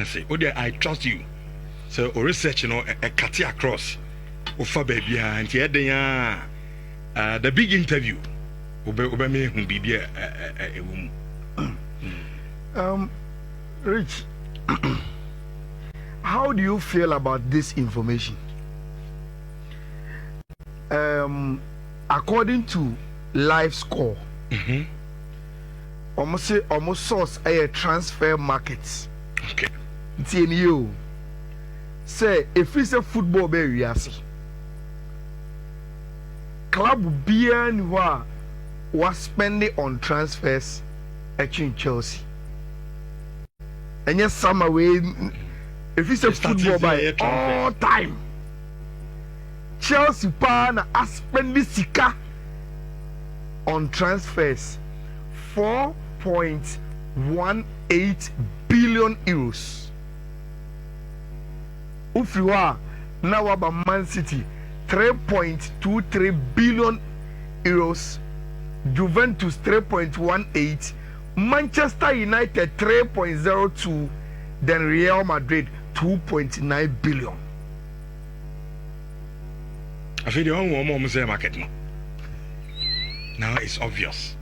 say, oh, I trust you. So, research, a cut across. Ofa baby, and the big interview. Rich, how do you feel about this information? According to Live Score, almost source a transfer markets. Okay. TNU say if it's a football baby, club BN was spending on transfers in Chelsea. And yes, summer way if it's a football by all time. Chelsea pan has spent sika on transfers 4.18 billion euros. If you are now about Man City 3.23 billion euros, Juventus 3.18, Manchester United 3.02, then Real Madrid 2.9 billion. I feel the only one say market now. Now it's obvious.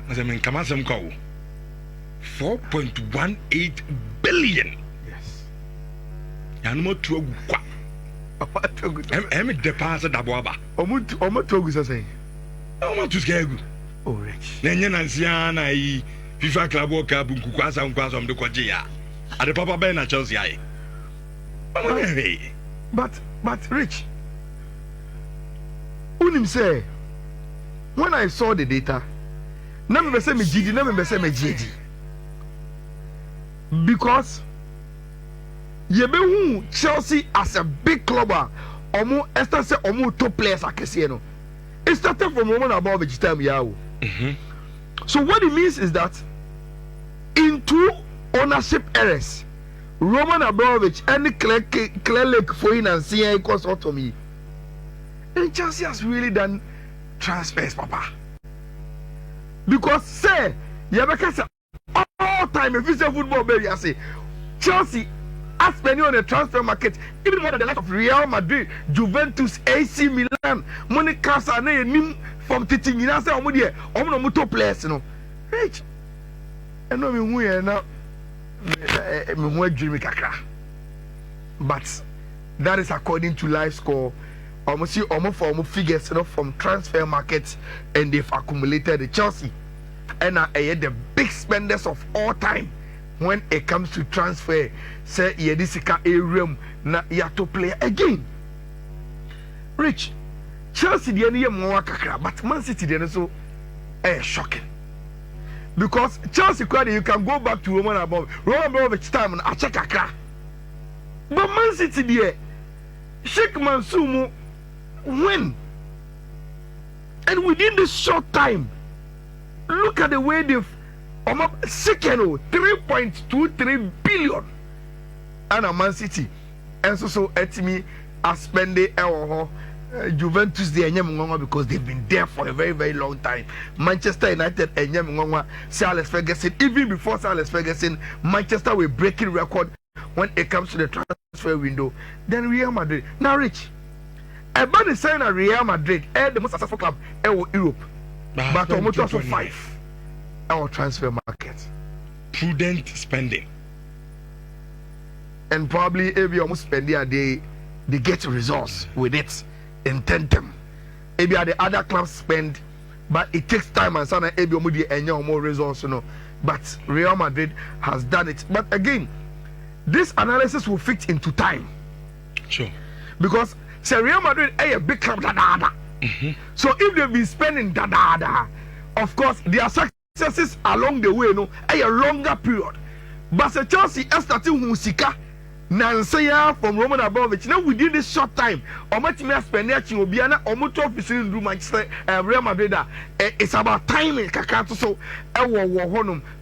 As I mean, come on, some call 4.18 billion. Yes. And more to a I'm deposit Daboaba. Omo Togu say. I want to scare you. Oh, Rich. Nenya Nansiana, FIFA Club Walker, Bunkuasa, and Quasam de Quajia. At the Papa Ben at Chelsea. But, Rich, Unim say, when I saw the data, never say me GD, never say me GD. Because Yebehu Chelsea as a big club, omo Esther say omo top players akese no. It started from Roman Abramovich time yawo. So what it means is that in two ownership errors, Roman Abramovich and Claire Lake for in and CA cost autonomy. And Chelsea has really done transfers, Papa. Because say Yabeka say all time if it's a football baby, I say Chelsea has spending on the transfer market even more than the likes of Real Madrid, Juventus, AC Milan, money Casa, and from teaching you say omo top players, you know. Rich. I know me who now me who dream kakra. But that is according to Live Score. Almost see almost figures, you know, from transfer markets, and they've accumulated the Chelsea and are the big spenders of all time when it comes to transfer. Say Yedisika Arium na yato player again. Rich, Chelsea the any more kakra, but Man City the so shocking. Because Chelsea you can go back to Roman Abramovich time and I check kakra. But Man City the Sheikh Mansour win. And within this short time, look at the way they've second 3.23 billion and a Man City. And so at me I spend the Juventus the Enyam because they've been there for a very, very long time. Manchester United Enyam Sir Alex Ferguson, even before Sir Alex Ferguson, Manchester were breaking record when it comes to the transfer window. Then Real Madrid. Now Rich, about the sign of Real Madrid, the most successful club in Europe. But almost also 5 our transfer market. Prudent spending. And probably every almost spending a day, they get results with it in tandem. Maybe the other clubs spend, but it takes time and some maybe more results, you know. But Real Madrid has done it. But again, this analysis will fit into time. Sure. Because say Real Madrid a big club So if they've been spending of course their successes along the way, no, a longer period. But say Chelsea starting Husika Nansaya from Roman Abramovich. Now within this short time, Omatimia spending Obiana Omoto official in Manchester Real Madrid. It's about timing Kakato so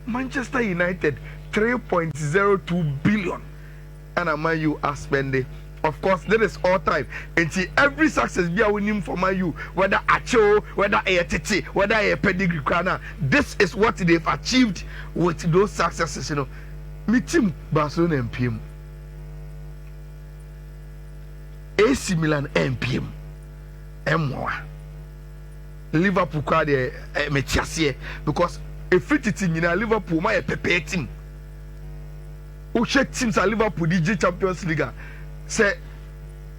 Manchester United 3.02 billion and Man U are spending. Of course, that is all time. And see, every success be a winning for Man U, whether Acho, whether a Titi, whether a pedigree crana. This is what they've achieved with those successes, you know. me team Barcelona MPM, AC Milan MPM, M1, Liverpool crowd metiasie because a free team in Liverpool my pepe team. Who check teams at Liverpool DJ Champions League say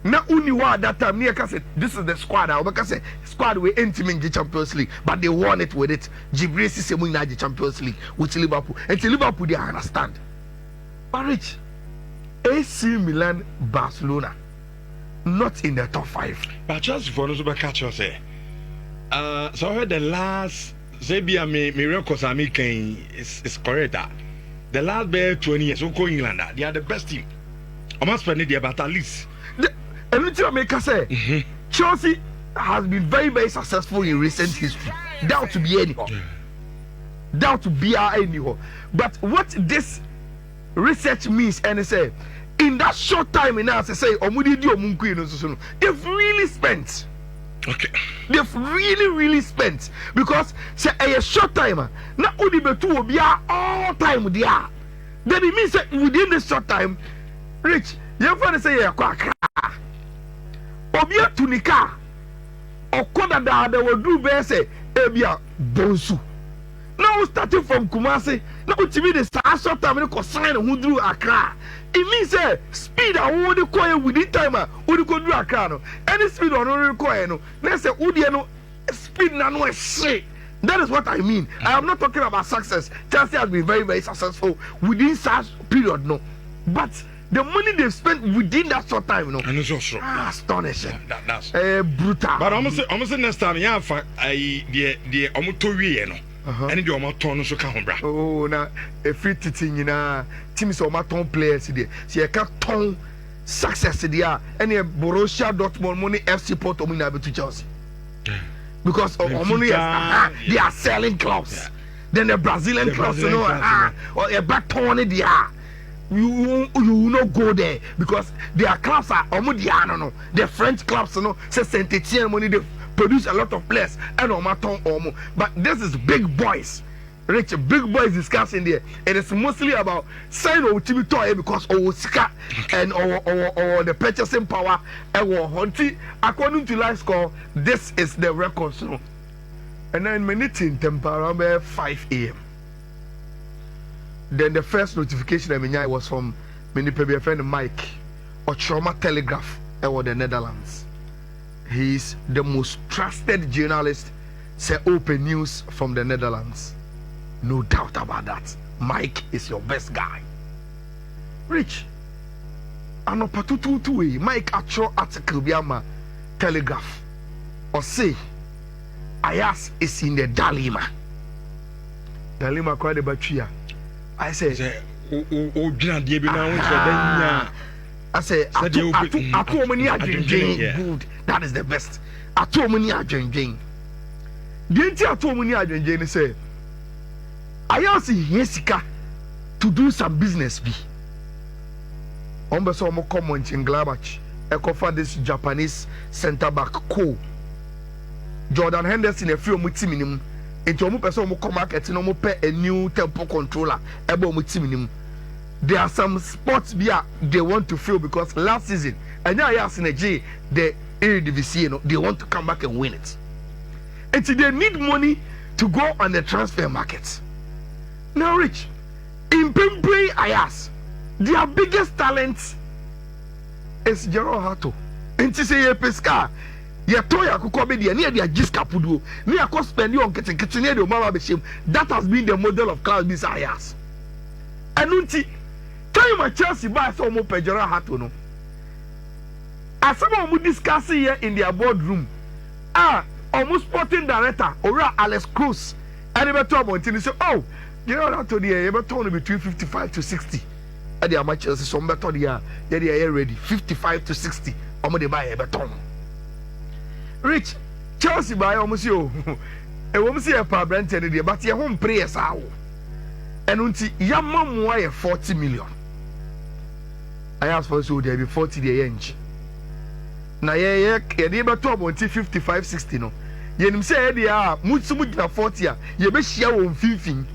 na only one that time near say this is the squad I because say squad we enter in the Champions League but they won it with it Gyokeres is in the Champions League with Liverpool and Liverpool they understand but rich AC Milan Barcelona not in the top 5 but just for us to catch us so I heard the last Zebia me records are making is correct. The last 20 years, we go England. They are the best team. I must spend it there, but at least. Everything I make say, Chelsea has been very, very successful in recent history. Doubt to be anyhow. Doubt to be anyhow. But what this research means, and they say, in that short time, in us, say, they've really spent. Okay. They've really spent because say a short time now only be two will be all time there. Then it means that within this short time, Rich, you find say ya kwa obia tunika okoda da they will do be say ebia bonsu. Now starting from Kumasi, now utimi the short time they ko sign who drew Accra. It means speed and what they within time who they do Accra no. Any speed on no require no. Let's say who no speed na no say. That is what I mean. I am not talking about success. Chelsea has been very, very successful within such period, no. But the money they've spent within that short time, no. And it's also astonishing. That's brutal. But almost next time, yeah, the almost no. And the almost turn so come bra. Oh, na a free teaching na teams almost turn players there. See, I can't turn success there. Any Borussia Dortmund money FC Porto money able to Chelsea. Because of money, they are selling clubs. Yeah. Then the Brazilian clubs, you know, or a back turn there. You not go there because their clubs are no. The French clubs, you know, say Saint Etienne money they produce a lot of players and but this is big boys. Rich big boys discussing there. It is mostly about sign or TV toy because Sika and or the purchasing power and according to live score, this is the record. So, and then minutes in temper around 5 a.m. Then the first notification I mean was from my friend Mike or Trauma Telegraph or the Netherlands. He's the most trusted journalist, say open news from the Netherlands. No doubt about that. Mike is your best guy. Rich. Ano patututu Mike actual article biama Telegraph. Or say Ajax is in the Dalima. Dalima kwa de batria. I say I say atu omani adwenjen good. That is the best. Atu omani adwenjen. Denti atu omani adwenjen ni say Ajax Hesika to do some business be. Ombeso omo come on Glabach. Ekofa this Japanese center back co. Jordan Henderson a few mutim into omo person omo come market no mo pay a new tempo controller ebo mutim. There are some spots they want to fill because last season and now Ajax in the Eredivisie they want to come back and win it. And they need money to go on the transfer market. Now, Rich, in Pembrey Ajax, their biggest talent is Gerald Hato. And to say, Pesca, your toya kukobe near their Jiska Pudu, near cost spend you on getting near the Mama Bishim. That has been the model of Class B Ajax. And Unti, tell you my Chelsea buy some more Gerald Hato. No, as someone who discuss here in their boardroom, almost sporting director, or Alex Cruz, and they were talking say, oh. You know that today you better turn between 55 to 60. At the amateurs, some better they are ready. 55 to 60. They buy a better. Rich Chelsea buy almost you. A woman see a power brand today, but your home prayers are. And until your mom wire 40 million. I asked for so there be 40 the inch. Now yeah, they better until 55, 60 no. You say they are much 40 ya. You be share on 15.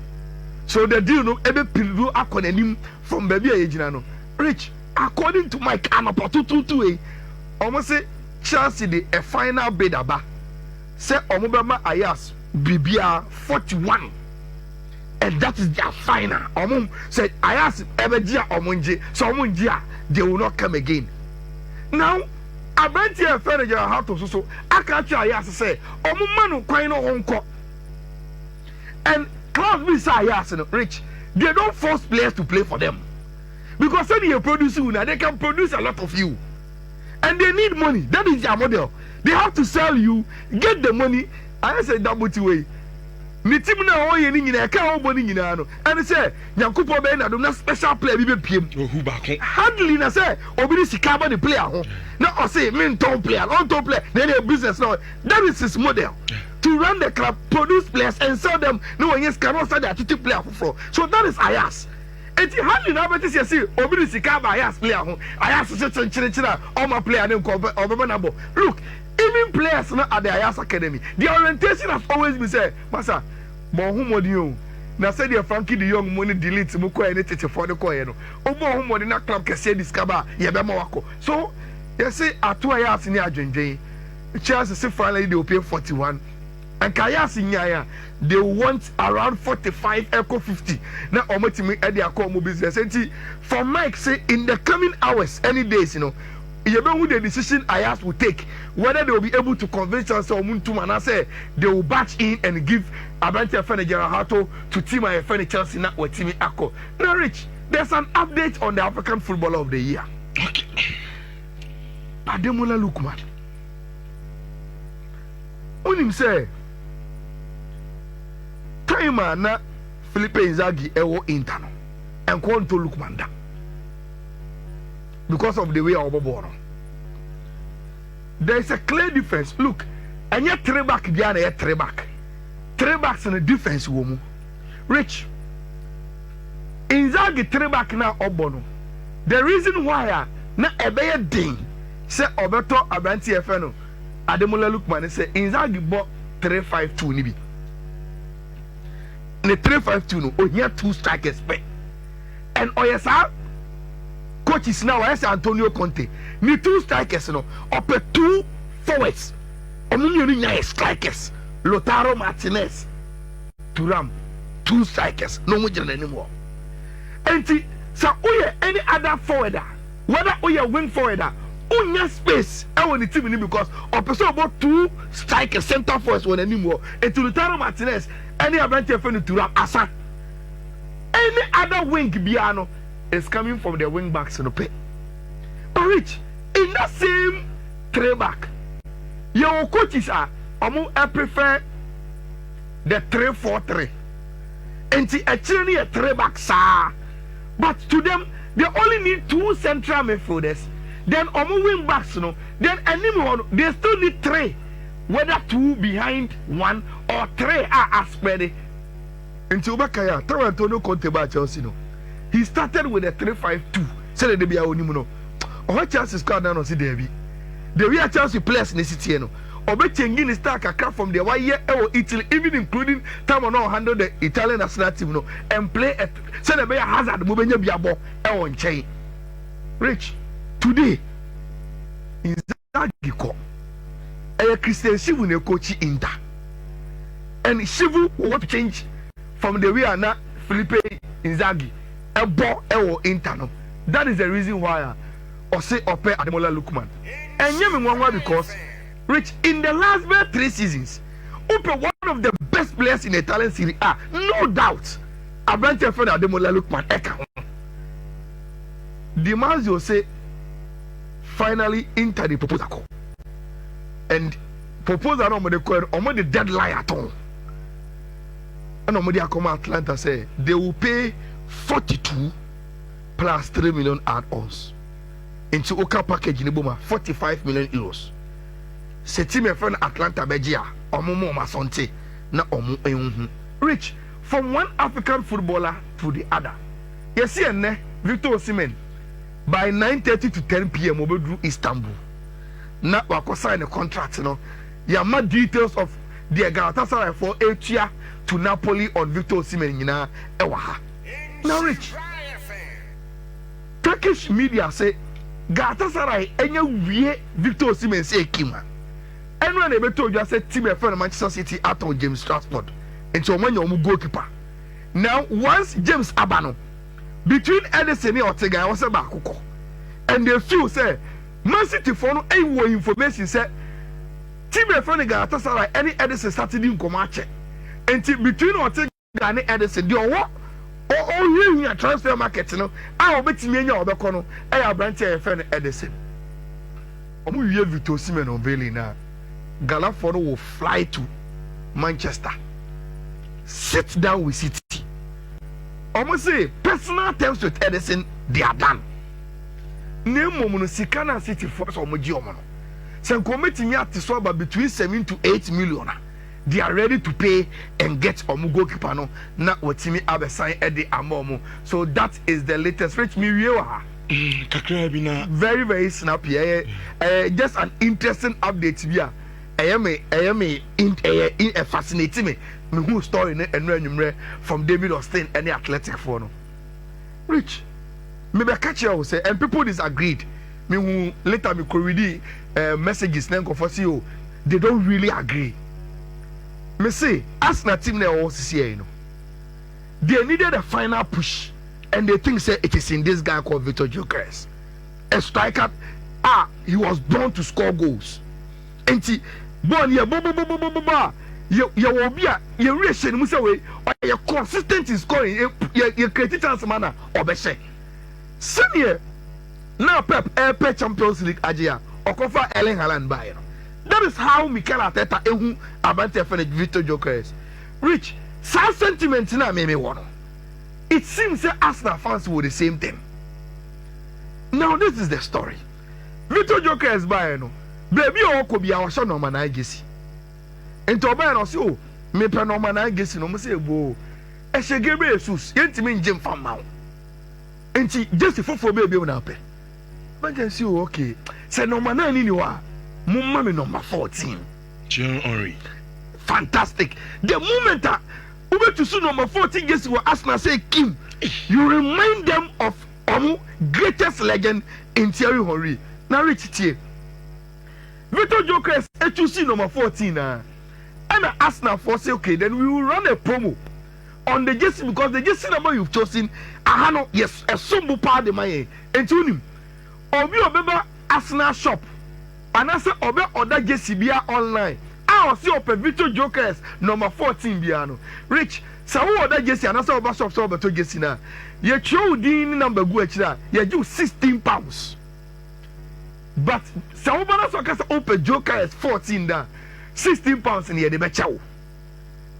So the deal no ebe piru akonanim from baby ejina no. Rich, according to Mike Amapotututu almost say Chelsea the a final bid aba. Say omobema Ajax bibia 41. And that is their final. Said Ajax ebedia omonje. So omonjia they will not come again. Now Abentia furniture how to so akachi Ajax say omumanu kwan no honko. And class B say Ajax no Rich, they don't force players to play for them. Because when you produce you now, they can produce a lot of you. And they need money. That is their model. They have to sell you, get the money. I say double way. Ni team na oye ni nyina ka ho boni nyina no. And say Nyankopo be na do na special player bi be piem. Ohu ba ko. Hardly na say obi ni sika ba the player ho. Na o say me top player, on top player. Then a business now. That is his model. To run the club, produce players and sell them. No one yes cannot sell the attitude player for. So that is Ajax. Eti hardly na betis yesi obi sika ba Ajax player ho Ajax se chenchira all my player name ko obeba na bo. Look, even players na at the Ajax academy, the orientation has always been say masa bo humodi o na say the Frankie de Jong money delete mu ko e ne tete for the ko e no obo humodi na club kese discover ye be ma wako. So you see atu Ajax ni adwendwen Chelsea se finally they will pay 41. And Kayas in Yaya, they want around 45 echo 50. Now, Omotimi at their core business. And for Mike, say in the coming hours, any days, you know, you know who the decision Ajax will take, whether they will be able to convince us or Muntumana say they will batch in and give Abante Furniture Hato to team my furniture in that or Timmy Akko. Now, Rich, there's an update on the African Footballer of the Year. Okay. Ademola Lookman. When him say, time na Felipe Inzaghi ewo interno and want to Lookman down because of the way our ball. There is a clear difference. Look, and yet three back behind a three back. Three backs in a defense woman. Rich Inzaghi three back now obono. The reason why na ebeye ding say Obeto Abanti Efeno Ademola Lookman say Inzaghi bought 3-5-2 nibi. The 3-5-2 no oh here two strikers pay. And oyesa coach is now as Antonio Conte. Ni two strikers no up 2 forwards. Omunyo ni strikers. Lautaro Martinez Thuram 2 strikers no more anymore. And so oye any other forwarder whether oye wing forwarder unya space I want the team because opposite about 2 strikers center forwards one anymore. And to Lautaro Martinez any Abante Fenu Thuram Asa any other wing biano is coming from the wing backs in the pay. But Rich in that same 3 back your coaches are I prefer the 3-4-3 and actually a 3 back sir. But to them they only need 2 central midfielders. Then wing backs no. Then anyone they still need 3. Whether 2 behind 1 or 3 are as many. Until Bakaya, Antonio Conte by Chelsea no. He started with a 3-5-2. Said the be our no. Or Chelsea squad now see Debbie. The real Chelsea players in the city no. Obe changing the star can from the 1 year or Italy, even including time on handle the Italian national team no and play at send a bear hazard moving your biabo on chain. Rich today in Zagiko a Christian Shivu ne coach Inter and Shivu want to change from the way now Felipe Inzaghi a ball or Inter. That is the reason why I say Ope Ademola Lookman and Yemi because Rich in the last 3 seasons, Ope one of the best players in the Italian Serie A, no doubt. Abante Fenu Ademola Lookman Eka. Dimarzio say finally Inter the proposal. And proposal on the deadline at all. And on come Atlanta say they will pay 42 plus 3 million add-ons. Into Oka package in Iboma 45 million euros. Se team friend Atlanta Begia omo masonte na omo ehun. Rich from one African footballer to the other. You see Victor Osimhen by 9:30 to 10 p.m. obedru Istanbul. Na wako sign a contract no. Ya ma details of the Galatasaray for Etia to Napoli on Victor Osimhen nyina ewa ha. Now Rich, Turkish media say Galatasaray enya wie Victor Osimhen say kima. And when they told you, I said team friend Manchester City out on James Stratford into omu goalkeeper. Now once James Abano between Edison and Ortega was a bakuko, and they feel say Man City for no any information say team friend Galatasaray any Edison started in Comache, and between Ortega and Edison, do what? Oh, you transfer market, you know. I will bet me in your corner. I have branch a friend Edison. Omu ye Victor Osimhen on Bailey now. Galatasaray will fly to Manchester, sit down with City. Almost say personal terms with Edison, they are done. Name mono Sikana City Force or Mojiomono. Some committee yet to swab between 7 to 8 million. They are ready to pay and get Omu goalkeeper no not what Timmy Abe sign at the Amomo. So that is the latest. Rich me very, very snappy. Just an interesting update here. I am a fascinating me who story and from David Austin and the athletic for Rich, maybe I catch you say, and people disagreed. Me who later me could read messages then for you, they don't really agree. Me say, as na team now also here, you know, they needed a final push, and they think say it is in this guy called Victor Gyokeres, a striker. He was born to score goals, and he. Born here, you will be a relation, Musawe, or you're consistent in scoring, you create chance manner, or Beshe. Senior, now Pep Champions League Agia, or Kofa Ellen Haaland by. That is how Mikel Arteta, Ehu, Abante Fenech, Victor Gyokeres. Rich, some sentiments now made me one. It seems that Arsenal fans were the same thing. Now, this is the story. Victor Gyokeres by, you know. Baby, or could be our son, no man, I guess. And to man, or so, me pen no man, I guess, no, Monsieur Bo. I shall give me a sus, yet mean Jim from Mount. And she just for baby on up. But then see, okay, said no man, anywhere. Mummy number 14. John Henry. Fantastic. The moment that we went to see number 14, yes, we asked and say, Kim, you remind them of greatest legend in Thierry Henry. Now, Rich Thier. Victor Gyokeres, HUC number 14. And I asked now for say, okay, then we will run a promo on the jersey because the jersey number you've chosen, I know, yes, a sumbu part of my and tune him. Or we remember Arsenal shop, and I said, order jersey beer online. I will see up a Victor Gyokeres number 14 piano. Rich, so who order jersey and I saw shop so but to jersey now. You show the number go you do £16. But Saubana Soccer open Gyokeres 14 da £16 in the bechow.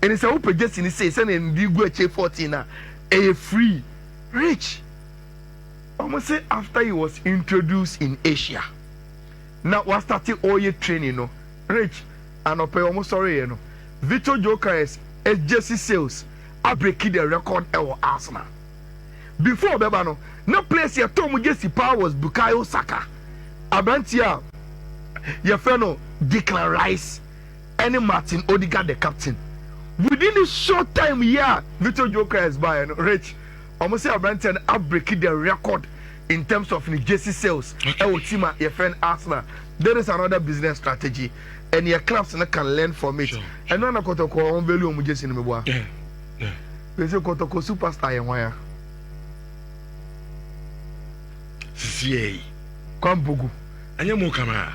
And it's a open just in the say and you go 14 a free Rich. Almost say after he was introduced in Asia. Now was starting all your training, no. Rich and up almost sorry, you know. Victor Gyokeres jersey sales are breaking the record ever Arsenal. Before Bebano, no place here Tom Jesse Power was Bukayo Saka. Abantia, your fellow Declan Rice, and Martin Odegaard, the captain. Within a short time, yeah, Victor Gyokeres by Rich. Almost say Abantia and breaking the record in terms of the jersey sales. Our team, your friend Arsenal. There is another business strategy, and your clubs can learn from it. And no, Kotoko on value on jersey in the bois. Yeah. They say Kotoko superstar and wire. CCA. Kwambugu. Anya mo kama.